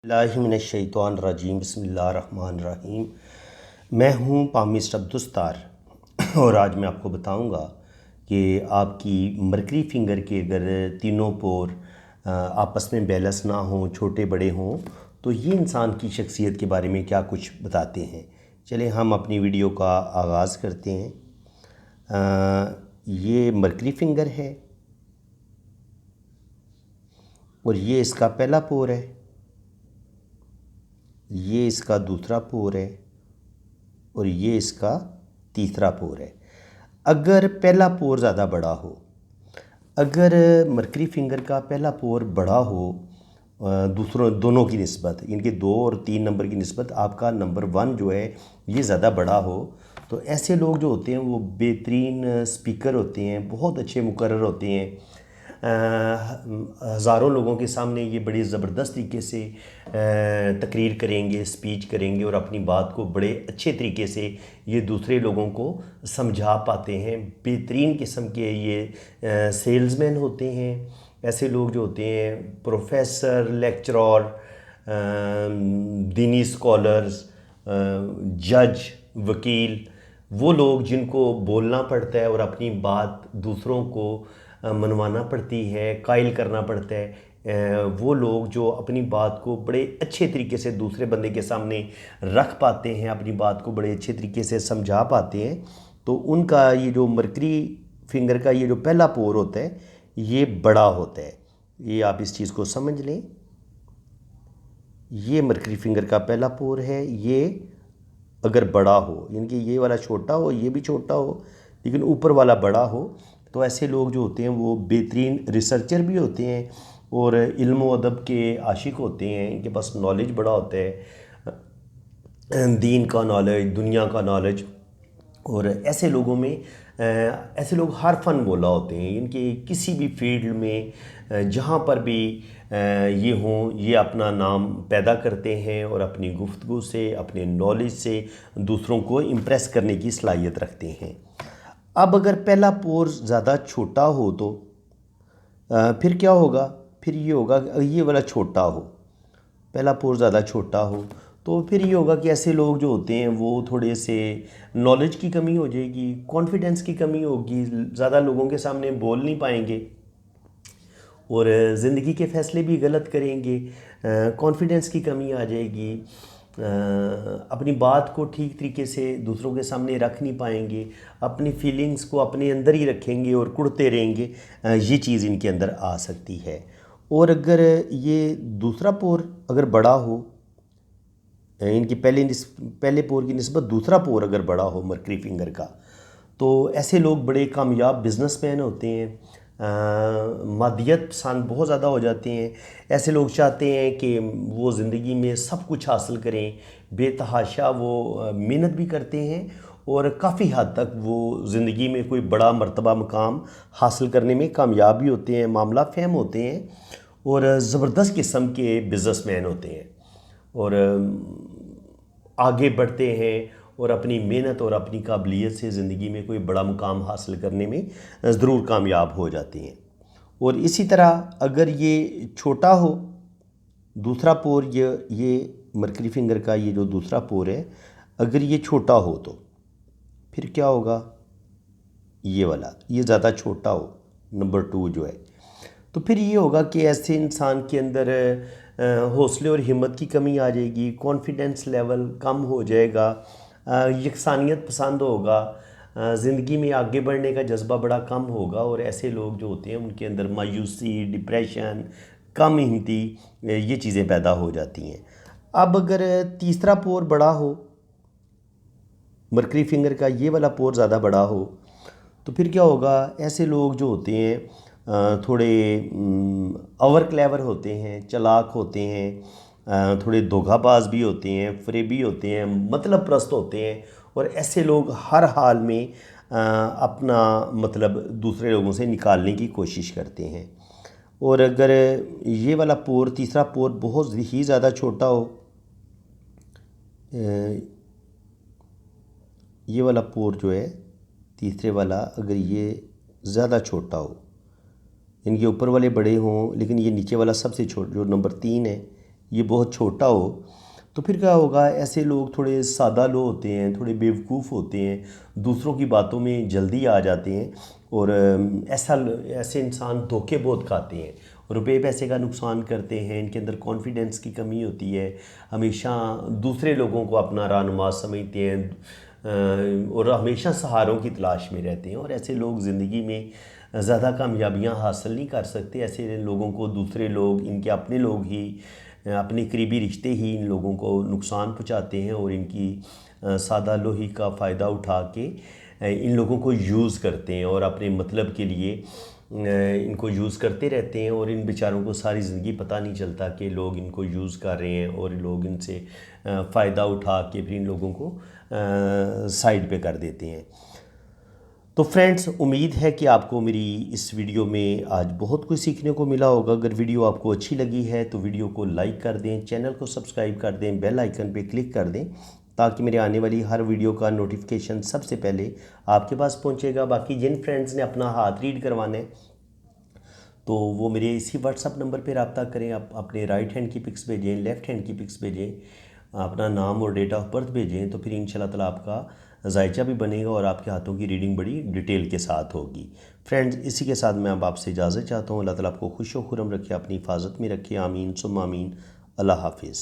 बिस्मिल्लाहिमिनश्शैतानिर्रजीम बिस्मिल्लाहिर्रहमानिर्रहीम। मैं हूँ पामिस्ट अब्दुस्तार और आज मैं आपको बताऊँगा कि आपकी मरकरी फिंगर के अगर तीनों पोर आपस में बैलेंस ना हों, छोटे बड़े हों, तो ये इंसान की शख्सियत के बारे में क्या कुछ बताते हैं। चलिए हम अपनी वीडियो का आगाज़ करते हैं। ये मरकरी फिंगर है और ये इसका पहला पोर है, ये इसका दूसरा पोर है और ये इसका तीसरा पोर है। अगर पहला पोर ज़्यादा बड़ा हो, अगर मरकरी फिंगर का पहला पोर बड़ा हो दूसरों दोनों की निस्बत, इनके 2 और 3 नंबर की निस्बत आपका नंबर 1 जो है ये ज़्यादा बड़ा हो, तो ऐसे लोग जो होते हैं वो बेहतरीन स्पीकर होते हैं, बहुत अच्छे मुकर्रर होते हैं। हज़ारों लोगों के सामने ये बड़ी ज़बरदस्त तरीके से तकरीर करेंगे, स्पीच करेंगे और अपनी बात को बड़े अच्छे तरीके से ये दूसरे लोगों को समझा पाते हैं। बेहतरीन किस्म के ये सेल्समैन होते हैं। ऐसे लोग जो होते हैं प्रोफेसर, लेक्चरर, दीनी स्कॉलर्स, जज, वकील, वो लोग जिनको बोलना पड़ता है और अपनी बात दूसरों को मनवाना पड़ती है, कायल करना पड़ता है, वो लोग जो अपनी बात को बड़े अच्छे तरीके से दूसरे बंदे के सामने रख पाते हैं, अपनी बात को बड़े अच्छे तरीके से समझा पाते हैं, तो उनका ये जो मरकरी फिंगर का ये जो पहला पोर होता है ये बड़ा होता है। ये आप इस चीज़ को समझ लें। ये मरकरी फिंगर का पहला पोर है, ये अगर बड़ा हो, यानी कि ये वाला छोटा हो, ये भी छोटा हो, लेकिन ऊपर वाला बड़ा हो, तो ऐसे लोग जो होते हैं वो बेहतरीन रिसर्चर भी होते हैं और इल्म व अदब के आशिक होते हैं। इनके पास नॉलेज बड़ा होता है, दीन का नॉलेज, दुनिया का नॉलेज। और ऐसे लोगों में ऐसे लोग हर फन बोला होते हैं। इनके किसी भी फील्ड में जहाँ पर भी ये हों, ये अपना नाम पैदा करते हैं और अपनी गुफ्तगू से, अपने नॉलेज से दूसरों को इम्प्रेस करने की सलाहियत रखते हैं। अब अगर पहला पोर ज़्यादा छोटा हो तो फिर क्या होगा? फिर ये होगा, ये वाला छोटा हो, पहला पोर ज़्यादा छोटा हो, तो फिर ये होगा कि ऐसे लोग जो होते हैं वो थोड़े से नॉलेज की कमी हो जाएगी, कॉन्फिडेंस की कमी होगी, ज़्यादा लोगों के सामने बोल नहीं पाएंगे और ज़िंदगी के फ़ैसले भी गलत करेंगे, कॉन्फिडेंस की कमी आ जाएगी, अपनी बात को ठीक तरीके से दूसरों के सामने रख नहीं पाएंगे, अपनी फीलिंग्स को अपने अंदर ही रखेंगे और कुढ़ते रहेंगे। ये चीज़ इनके अंदर आ सकती है। और अगर ये दूसरा पोर अगर बड़ा हो, इनकी पहले पोर की निस्बत दूसरा पोर अगर बड़ा हो मरकरी फिंगर का, तो ऐसे लोग बड़े कामयाब बिजनेसमैन होते हैं, मादियत पसंद बहुत ज़्यादा हो जाते हैं। ऐसे लोग चाहते हैं कि वो ज़िंदगी में सब कुछ हासिल करें, बेतहाशा वो मेहनत भी करते हैं और काफ़ी हद तक वो ज़िंदगी में कोई बड़ा मर्तबा मकाम हासिल करने में कामयाब भी होते हैं, मामला फ़हम होते हैं और ज़बरदस्त किस्म के बिजनेसमैन होते हैं और आगे बढ़ते हैं और अपनी मेहनत और अपनी काबिलियत से ज़िंदगी में कोई बड़ा मुकाम हासिल करने में ज़रूर कामयाब हो जाती हैं। और इसी तरह अगर ये छोटा हो, दूसरा पोर, ये मरकरी फिंगर का ये जो दूसरा पोर है, अगर ये छोटा हो तो फिर क्या होगा? ये वाला, ये ज़्यादा छोटा हो, नंबर 2 जो है, तो फिर ये होगा कि ऐसे इंसान के अंदर हौसले और हिम्मत की कमी आ जाएगी, कॉन्फिडेंस लेवल कम हो जाएगा, यकसानियत पसंद होगा, ज़िंदगी में आगे बढ़ने का जज्बा बड़ा कम होगा और ऐसे लोग जो होते हैं उनके अंदर मायूसी, डिप्रेशन, कम हिम्मती, ये चीज़ें पैदा हो जाती हैं। अब अगर तीसरा पोर बड़ा हो, मरकरी फिंगर का ये वाला पोर ज़्यादा बड़ा हो, तो फिर क्या होगा? ऐसे लोग जो होते हैं थोड़े अवर क्लेवर होते हैं, चालाक होते हैं, थोड़े धोखाबाज भी होते हैं, फरेबी होते हैं, मतलब प्रस्त होते हैं और ऐसे लोग हर हाल में अपना मतलब दूसरे लोगों से निकालने की कोशिश करते हैं। और अगर ये वाला पोर, तीसरा पोर बहुत ही ज़्यादा छोटा हो, ये वाला पोर जो है तीसरे वाला, अगर ये ज़्यादा छोटा हो, इनके ऊपर वाले बड़े हों लेकिन ये नीचे वाला सबसे छोटा जो नंबर 3 है ये बहुत छोटा हो, तो फिर क्या होगा, ऐसे लोग थोड़े सादा लोग होते हैं, थोड़े बेवकूफ़ होते हैं, दूसरों की बातों में जल्दी आ जाते हैं। और ऐसे इंसान धोखे बहुत खाते हैं, रुपए पैसे का नुकसान करते हैं, इनके अंदर कॉन्फिडेंस की कमी होती है, हमेशा दूसरे लोगों को अपना रहनुमा समझते हैं, और हमेशा सहारों की तलाश में रहते हैं। और ऐसे लोग ज़िंदगी में ज़्यादा कामयाबियां हासिल नहीं कर सकते। ऐसे लोगों को दूसरे लोग, इनके अपने लोग ही, अपने करीबी रिश्ते ही इन लोगों को नुकसान पहुंचाते हैं, और इनकी सादा लोही का फ़ायदा उठा के इन लोगों को यूज़ करते हैं और अपने मतलब के लिए इनको यूज़ करते रहते हैं। और इन बेचारों को सारी ज़िंदगी पता नहीं चलता कि लोग इनको यूज़ कर रहे हैं, और लोग इनसे फ़ायदा उठा के फिर इन लोगों को साइड पे कर देते हैं। तो फ्रेंड्स, उम्मीद है कि आपको मेरी इस वीडियो में आज बहुत कुछ सीखने को मिला होगा। अगर वीडियो आपको अच्छी लगी है तो वीडियो को लाइक कर दें, चैनल को सब्सक्राइब कर दें, बेल आइकन पे क्लिक कर दें, ताकि मेरे आने वाली हर वीडियो का नोटिफिकेशन सबसे पहले आपके पास पहुंचेगा। बाकी जिन फ्रेंड्स ने अपना हाथ रीड करवाना है तो वो मेरे इसी व्हाट्सअप नंबर पे रब्ता करें। आप अपने राइट हैंड की पिक्स भेजें, लेफ़्ट हैंड की पिक्स भेजें, अपना नाम और डेट ऑफ बर्थ भेजें, तो फिर इंशाल्लाह ताला आपका जायचा भी बनेगा और आपके हाथों की रीडिंग बड़ी डिटेल के साथ होगी। फ्रेंड्स, इसी के साथ मैं अब आपसे इजाज़त चाहता हूँ। अल्लाह ताला आपको खुश व खुर्रम रखे, अपनी हिफाजत में रखे। आमीन सुम्मा आमीन। अल्लाह हाफिज़।